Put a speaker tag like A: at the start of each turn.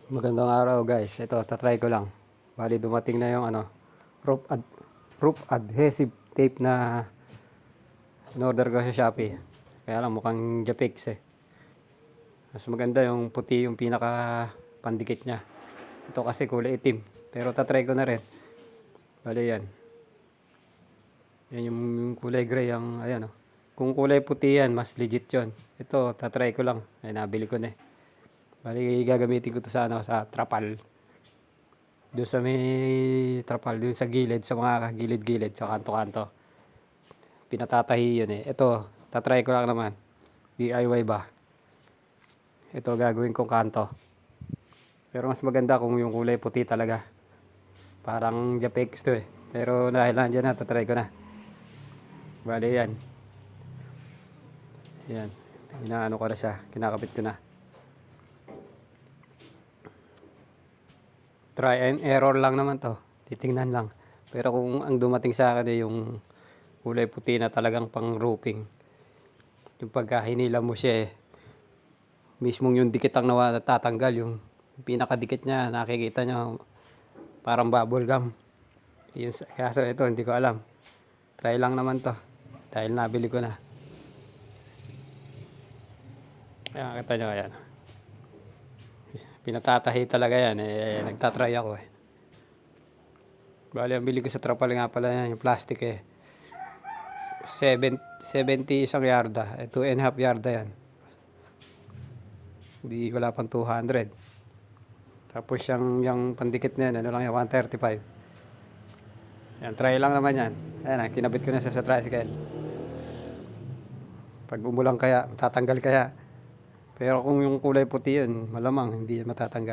A: Magandang araw guys. Ito, tatry ko lang. Bali dumating na yung proof adhesive tape na in-order ko sa Shopee. Kaya lang mukhang Japix eh. Mas maganda yung puti yung pinaka pandikit niya. Ito kasi kulay itim. Pero tatry ko na rin. Bali yan. Yan yung kulay gray ang ayan oh. Kung kulay puti yan, mas legit yon. Ito, tatry ko lang. Ay nabili ko na eh. Bali gagamitin ko to sa sa trapal. Doon sa may trapal, doon sa gilid, sa mga gilid-gilid, sa kanto-kanto. Pinatatahi yun eh. Ito, tatry ko lang naman. DIY ba? Ito gagawin kong kanto. Pero mas maganda kung yung kulay puti talaga. Parang Japex to eh. Pero dahil nandiyan na, tatry ko na. Bali yan. Yan. Inaano ko na siya. Kinakapit ko na. Try and error lang naman to. Titingnan lang. Pero kung ang dumating sa akin eh, yung kulay puti na talagang pang roofing. Yung pagka hinila mo siya eh, mismong yung dikit ang natatanggal. Yung pinakadikit niya, nakikita nyo parang bubble gum. Yun, kaso ito, hindi ko alam. Try lang naman to. Dahil nabili ko na. Ayan, kita nyo ayan. Pinatatahi talaga yan eh, nagtatry ako eh. Bali ang bili ko sa trapal nga pala yan, yung plastic eh 70 isang yarda eh, 2.5 yarda yan, hindi wala pang 200. Tapos yung pandikit na yan, ano lang yan, 135. Yan, try lang naman yan. Ayan, kinabit ko na sa tricycle. Pag umulang kaya, matatanggal kaya. Pero kung yung kulay puti yun, malamang hindi matatanggal.